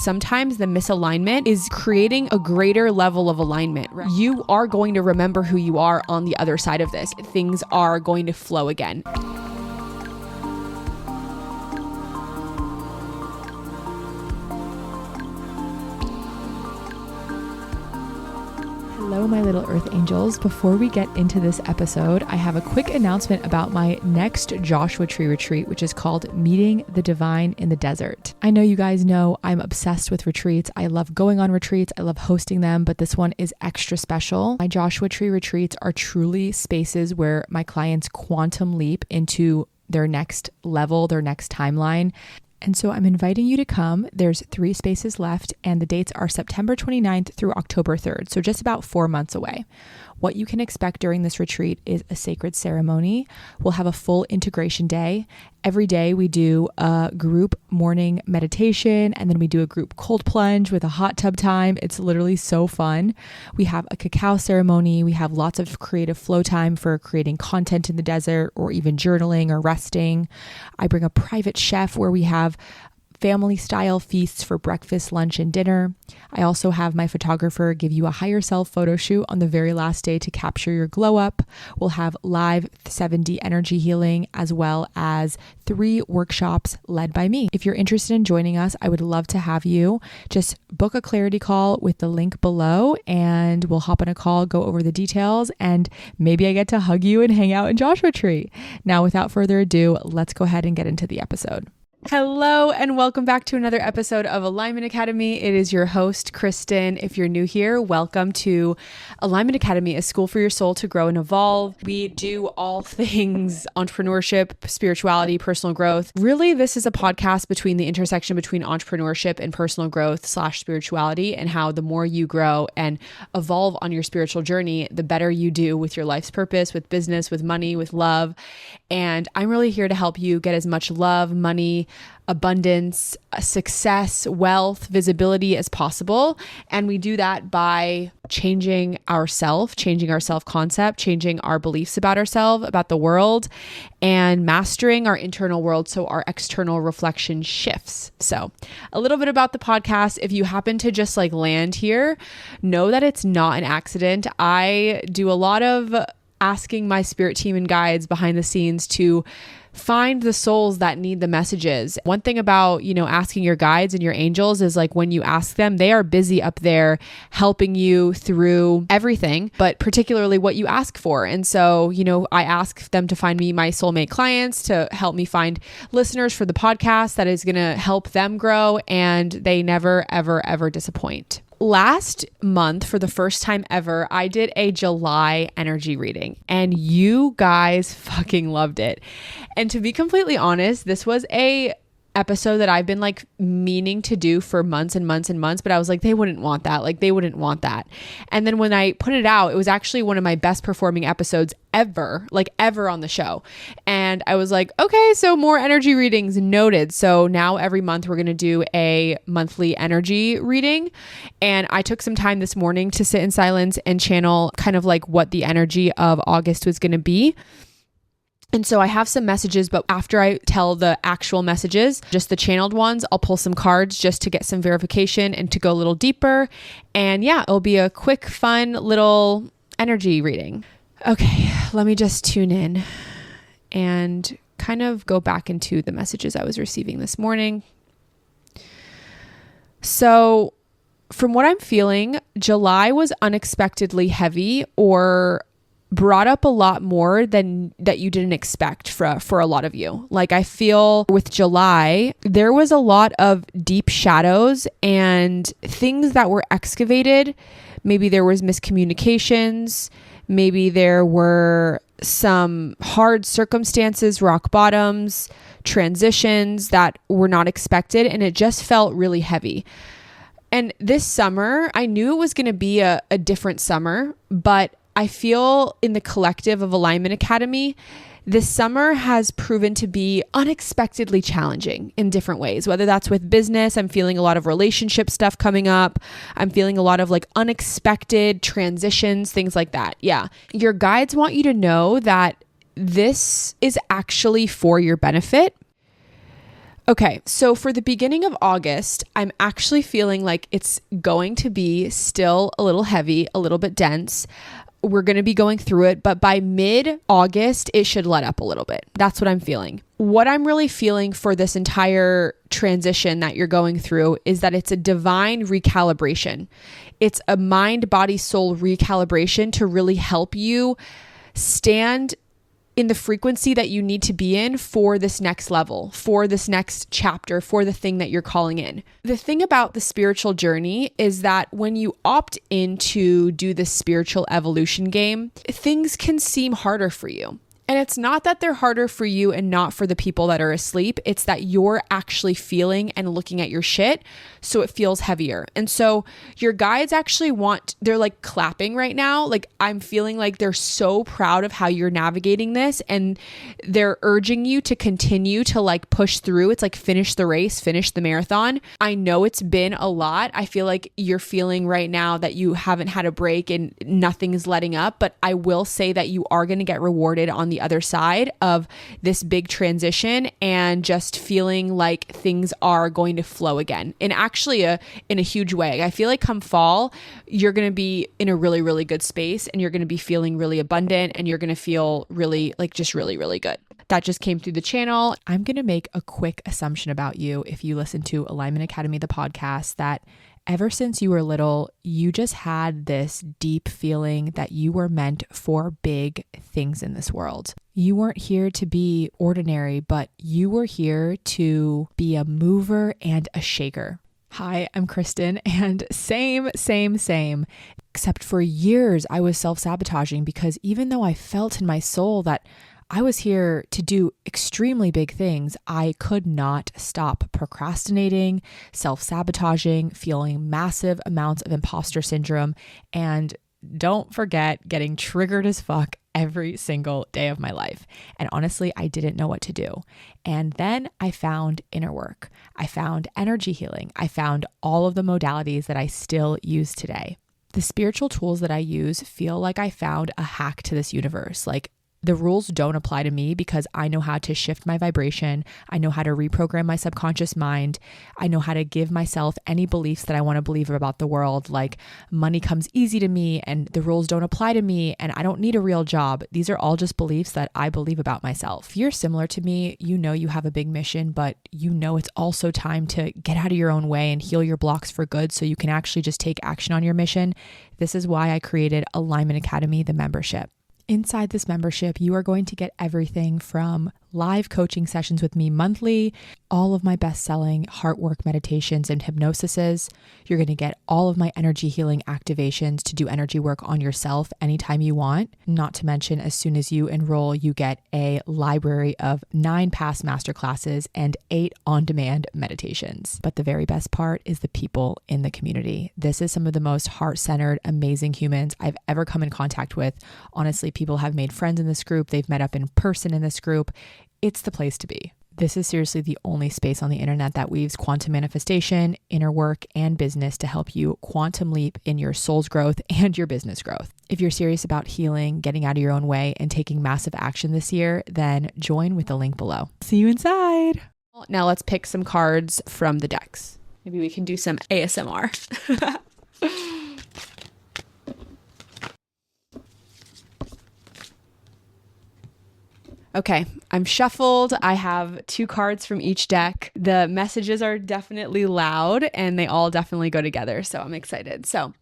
Sometimes the misalignment is creating a greater level of alignment. You are going to remember who you are on the other side of this. Things are going to flow again. Hello, my little earth angels. Before we get into this episode, I have a quick announcement about my next Joshua Tree retreat, which is called Meeting the Divine in the Desert. I know you guys know I'm obsessed with retreats. I love going on retreats. I love hosting them, but this one is extra special. My Joshua Tree retreats are truly spaces where my clients quantum leap into their next level, their next timeline. And so I'm inviting you to come. There's 3 spaces left, and the dates are September 29th through October 3rd, so just about 4 months away. What you can expect during this retreat is a sacred ceremony. We'll have a full integration day. Every day we do a group morning meditation, and then we do a group cold plunge with a hot tub time. It's literally so fun. We have a cacao ceremony. We have lots of creative flow time for creating content in the desert or even journaling or resting. I bring a private chef where we have family style feasts for breakfast, lunch, and dinner. I also have my photographer give you a higher self photo shoot on the very last day to capture your glow up. We'll have live 7D energy healing as well as 3 workshops led by me. If you're interested in joining us, I would love to have you. Just book a clarity call with the link below and we'll hop on a call, go over the details, and maybe I get to hug you and hang out in Joshua Tree. Now, without further ado, let's go ahead and get into the episode. Hello and welcome back to another episode of Alignment Academy. It is your host, Kristen. If you're new here, welcome to Alignment Academy, a school for your soul to grow and evolve. We do all things entrepreneurship, spirituality, personal growth. Really, this is a podcast between the intersection between entrepreneurship and personal growth / spirituality, and how the more you grow and evolve on your spiritual journey, the better you do with your life's purpose, with business, with money, with love. And I'm really here to help you get as much love, money, abundance, success, wealth, visibility as possible. And we do that by changing our self-concept, changing our beliefs about ourselves, about the world, and mastering our internal world so our external reflection shifts. So a little bit about the podcast. If you happen to just land here, know that it's not an accident. I do a lot of asking my spirit team and guides behind the scenes to find the souls that need the messages. One thing about, asking your guides and your angels is when you ask them, they are busy up there helping you through everything, but particularly what you ask for. And so, I ask them to find me my soulmate clients to help me find listeners for the podcast that is going to help them grow, and they never, ever, ever disappoint. Last month, for the first time ever, I did a July energy reading and you guys fucking loved it. And to be completely honest, this was a episode that I've been meaning to do for months and months and months, but I was they wouldn't want that. They wouldn't want that. And then when I put it out, it was actually one of my best performing episodes ever on the show. And I was okay, so more energy readings noted. So now every month we're going to do a monthly energy reading. And I took some time this morning to sit in silence and channel kind of what the energy of August was going to be. And so I have some messages, but after I tell the actual messages, just the channeled ones, I'll pull some cards just to get some verification and to go a little deeper. And yeah, it'll be a quick, fun little energy reading. Okay, let me just tune in and kind of go back into the messages I was receiving this morning. So from what I'm feeling, July was unexpectedly heavy or brought up a lot more than that you didn't expect for a lot of you. I feel with July, there was a lot of deep shadows and things that were excavated. Maybe there was miscommunications. Maybe there were some hard circumstances, rock bottoms, transitions that were not expected. And it just felt really heavy. And this summer, I knew it was going to be a different summer, but I feel in the collective of Alignment Academy, this summer has proven to be unexpectedly challenging in different ways, whether that's with business. I'm feeling a lot of relationship stuff coming up. I'm feeling a lot of unexpected transitions, things like that. Yeah. Your guides want you to know that this is actually for your benefit. Okay, so for the beginning of August, I'm actually feeling like it's going to be still a little heavy, a little bit dense. We're going to be going through it, but by mid-August, it should let up a little bit. That's what I'm feeling. What I'm really feeling for this entire transition that you're going through is that it's a divine recalibration. It's a mind, body, soul recalibration to really help you stand in the frequency that you need to be in for this next level, for this next chapter, for the thing that you're calling in. The thing about the spiritual journey is that when you opt in to do this spiritual evolution game, things can seem harder for you. And it's not that they're harder for you and not for the people that are asleep. It's that you're actually feeling and looking at your shit, so it feels heavier. And so your guides actually they're like clapping right now. Like I'm feeling like they're so proud of how you're navigating this, and they're urging you to continue to like push through. It's like finish the race, finish the marathon. I know it's been a lot. I feel like you're feeling right now that you haven't had a break and nothing is letting up, but I will say that you are going to get rewarded on the other side of this big transition and just feeling like things are going to flow again. And actually in a huge way. I feel like come fall, you're going to be in a really, really good space, and you're going to be feeling really abundant, and you're going to feel really like just really, really good. That just came through the channel. I'm going to make a quick assumption about you if you listen to Alignment Academy, the podcast, that ever since you were little, you just had this deep feeling that you were meant for big things in this world. You weren't here to be ordinary, but you were here to be a mover and a shaker. Hi, I'm Kristen, and same. Except for years, I was self-sabotaging because even though I felt in my soul that I was here to do extremely big things, I could not stop procrastinating, self-sabotaging, feeling massive amounts of imposter syndrome, and don't forget getting triggered as fuck every single day of my life. And honestly, I didn't know what to do. And then I found inner work. I found energy healing. I found all of the modalities that I still use today. The spiritual tools that I use feel like I found a hack to this universe. Like, the rules don't apply to me because I know how to shift my vibration. I know how to reprogram my subconscious mind. I know how to give myself any beliefs that I want to believe about the world, like money comes easy to me and the rules don't apply to me and I don't need a real job. These are all just beliefs that I believe about myself. If you're similar to me, you know you have a big mission, but you know it's also time to get out of your own way and heal your blocks for good so you can actually just take action on your mission. This is why I created Alignment Academy, the membership. Inside this membership, you are going to get everything from live coaching sessions with me monthly, all of my best-selling heart work meditations and hypnosises. You're going to get all of my energy healing activations to do energy work on yourself anytime you want. Not to mention, as soon as you enroll, you get a library of 9 past masterclasses and 8 on-demand meditations. But the very best part is the people in the community. This is some of the most heart-centered, amazing humans I've ever come in contact with. Honestly, people have made friends in this group. They've met up in person in this group. It's the place to be. This is seriously the only space on the internet that weaves quantum manifestation, inner work, and business to help you quantum leap in your soul's growth and your business growth. If you're serious about healing, getting out of your own way, and taking massive action this year, then join with the link below. See you inside. Now let's pick some cards from the decks. Maybe we can do some ASMR. Okay, I'm shuffled. I have 2 cards from each deck. The messages are definitely loud and they all definitely go together. So I'm excited. So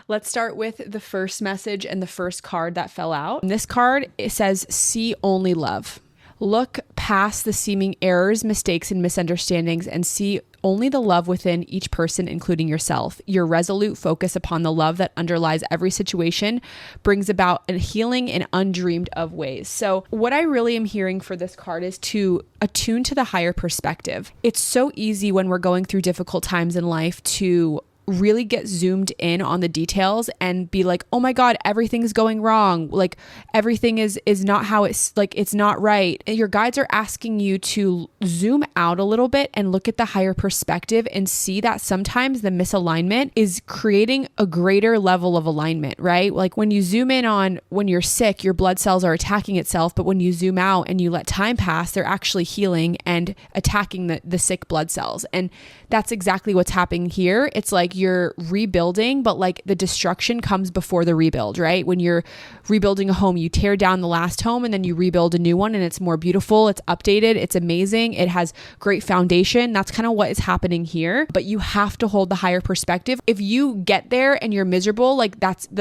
let's start with the first message and the first card that fell out. And this card, it says, see only love. Look past the seeming errors, mistakes, and misunderstandings and see only the love within each person, including yourself. Your resolute focus upon the love that underlies every situation brings about a healing in undreamed of ways. So what I really am hearing for this card is to attune to the higher perspective. It's so easy when we're going through difficult times in life to really get zoomed in on the details and be like, oh my God, everything's going wrong. Like everything is not how it's like, it's not right. And your guides are asking you to zoom out a little bit and look at the higher perspective and see that sometimes the misalignment is creating a greater level of alignment, right? Like when you zoom in on when you're sick, your blood cells are attacking itself. But when you zoom out and you let time pass, they're actually healing and attacking the sick blood cells. And that's exactly what's happening here. It's like you're rebuilding, but like the destruction comes before the rebuild, right? When you're rebuilding a home, you tear down the last home and then you rebuild a new one, and it's more beautiful, it's updated, it's amazing, it has great foundation. That's kind of what is happening here. But you have to hold the higher perspective. If you get there and you're miserable, like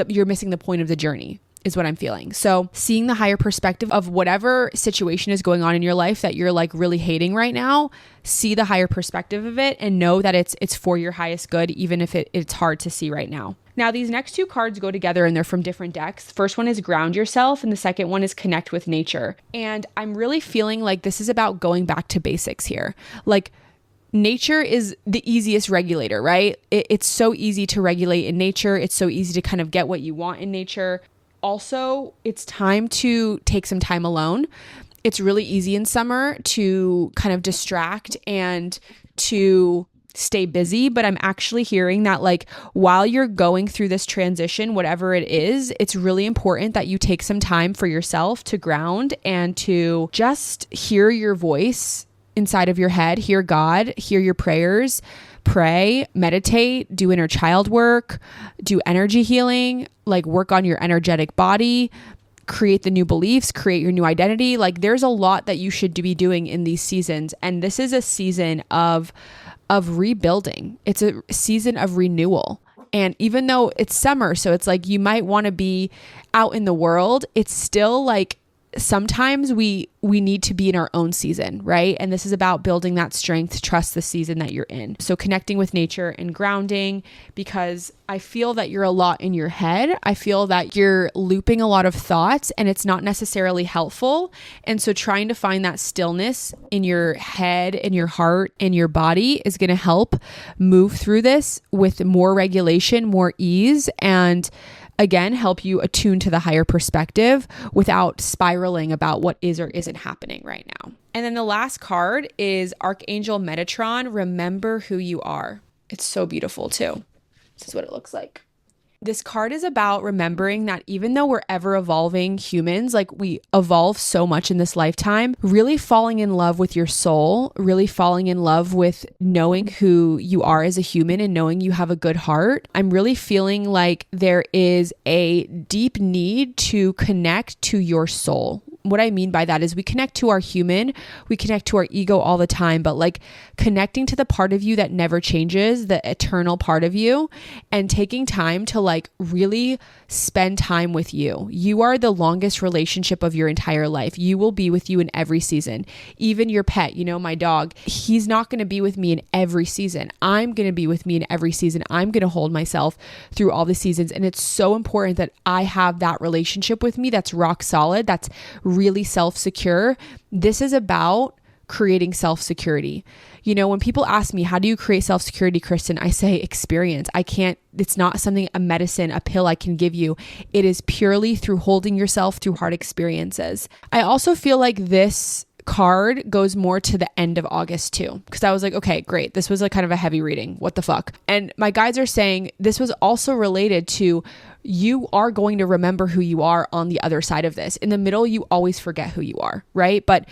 you're missing the point of the journey, is what I'm feeling. So seeing the higher perspective of whatever situation is going on in your life that you're like really hating right now, see the higher perspective of it and know that it's for your highest good, even if it's hard to see right now. Now, these next two cards go together and they're from different decks. First one is ground yourself and the second one is connect with nature. And I'm really feeling like this is about going back to basics here. Like nature is the easiest regulator, right? It's so easy to regulate in nature. It's so easy to kind of get what you want in nature. Also, it's time to take some time alone. It's really easy in summer to kind of distract and to stay busy, but I'm actually hearing that like while you're going through this transition, whatever it is, it's really important that you take some time for yourself to ground and to just hear your voice inside of your head, hear God, hear your prayers, pray, meditate, do inner child work, do energy healing, like work on your energetic body, create the new beliefs, create your new identity. Like there's a lot that you should be doing in these seasons. And this is a season of rebuilding. It's a season of renewal. And even though it's summer, so it's like you might want to be out in the world, it's still like sometimes we need to be in our own season, right? And this is about building that strength to trust the season that you're in. So connecting with nature and grounding, because I feel that you're a lot in your head. I feel that you're looping a lot of thoughts and it's not necessarily helpful. And so trying to find that stillness in your head, in your heart, in your body is going to help move through this with more regulation, more ease, and again, help you attune to the higher perspective without spiraling about what is or isn't happening right now. And then the last card is Archangel Metatron, remember who you are. It's so beautiful too. This is what it looks like. This card is about remembering that even though we're ever evolving humans, like we evolve so much in this lifetime, really falling in love with your soul, really falling in love with knowing who you are as a human and knowing you have a good heart. I'm really feeling like there is a deep need to connect to your soul. What I mean by that is we connect to our human, we connect to our ego all the time, but like connecting to the part of you that never changes, the eternal part of you, and taking time to like really spend time with you. You are the longest relationship of your entire life. You will be with you in every season. Even your pet, my dog, he's not going to be with me in every season. I'm going to be with me in every season. I'm going to hold myself through all the seasons. And it's so important that I have that relationship with me that's rock solid, that's really self-secure. This is about creating self-security. When people ask me, how do you create self-security, Kristen? I say experience. It's not something, a medicine, a pill I can give you. It is purely through holding yourself through hard experiences. I also feel like this card goes more to the end of August too, because I was like, okay, great. This was like kind of a heavy reading. What the fuck? And my guides are saying this was also related to you are going to remember who you are on the other side of this. In the middle, you always forget who you are, right? But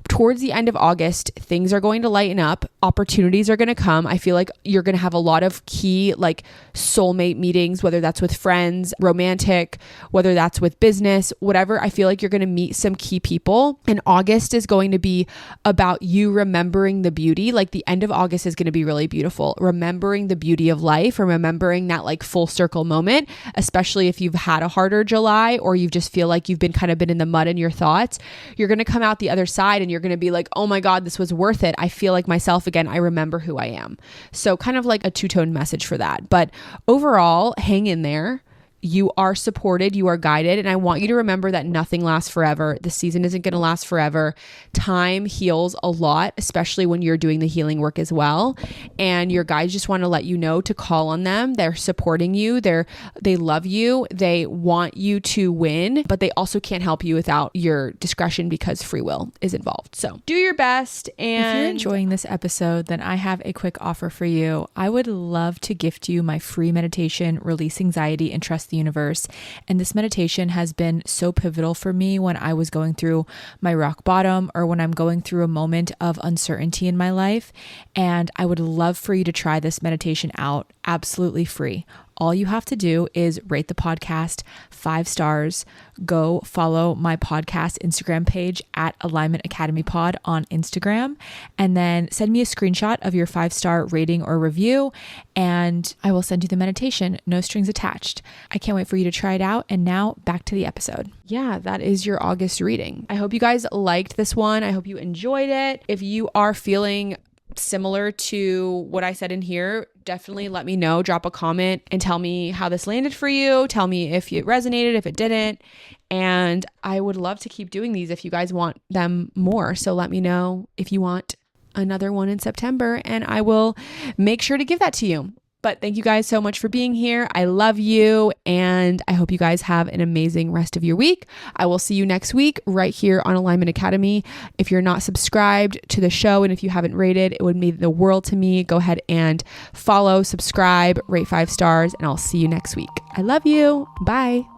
towards the end of August, things are going to lighten up. Opportunities are going to come. I feel like you're going to have a lot of key like soulmate meetings, whether that's with friends, romantic, whether that's with business, whatever. I feel like you're going to meet some key people. And August is going to be about you remembering the beauty. Like the end of August is going to be really beautiful. Remembering the beauty of life or remembering that like full circle moment, especially if you've had a harder July or you just feel like you've been in the mud in your thoughts. You're going to come out the other side and you're going to be like, oh my God, this was worth it. I feel like myself again. I remember who I am. So kind of like a two-tone message for that. But overall, hang in there. you are supported, you are guided. And I want you to remember that nothing lasts forever. The season isn't going to last forever. Time heals a lot, especially when you're doing the healing work as well. And your guides just want to let you know to call on them. They're supporting you. They love you. They want you to win, but they also can't help you without your discretion because free will is involved. So do your best. And if you're enjoying this episode, then I have a quick offer for you. I would love to gift you my free meditation, Release Anxiety and Trust the Universe. And this meditation has been so pivotal for me when I was going through my rock bottom or when I'm going through a moment of uncertainty in my life. And I would love for you to try this meditation out absolutely free. All you have to do is rate the podcast 5 stars, go follow my podcast Instagram page at Alignment Academy Pod on Instagram, and then send me a screenshot of your 5-star rating or review, and I will send you the meditation, no strings attached. I can't wait for you to try it out. And now back to the episode. Yeah, that is your August reading. I hope you guys liked this one. I hope you enjoyed it. If you are feeling similar to what I said in here, definitely let me know. Drop a comment and tell me how this landed for you. Tell me if it resonated, if it didn't. And I would love to keep doing these if you guys want them more. So let me know if you want another one in September and I will make sure to give that to you. But thank you guys so much for being here. I love you. And I hope you guys have an amazing rest of your week. I will see you next week right here on Alignment Academy. If you're not subscribed to the show and if you haven't rated, it would mean the world to me. Go ahead and follow, subscribe, rate 5 stars, and I'll see you next week. I love you. Bye.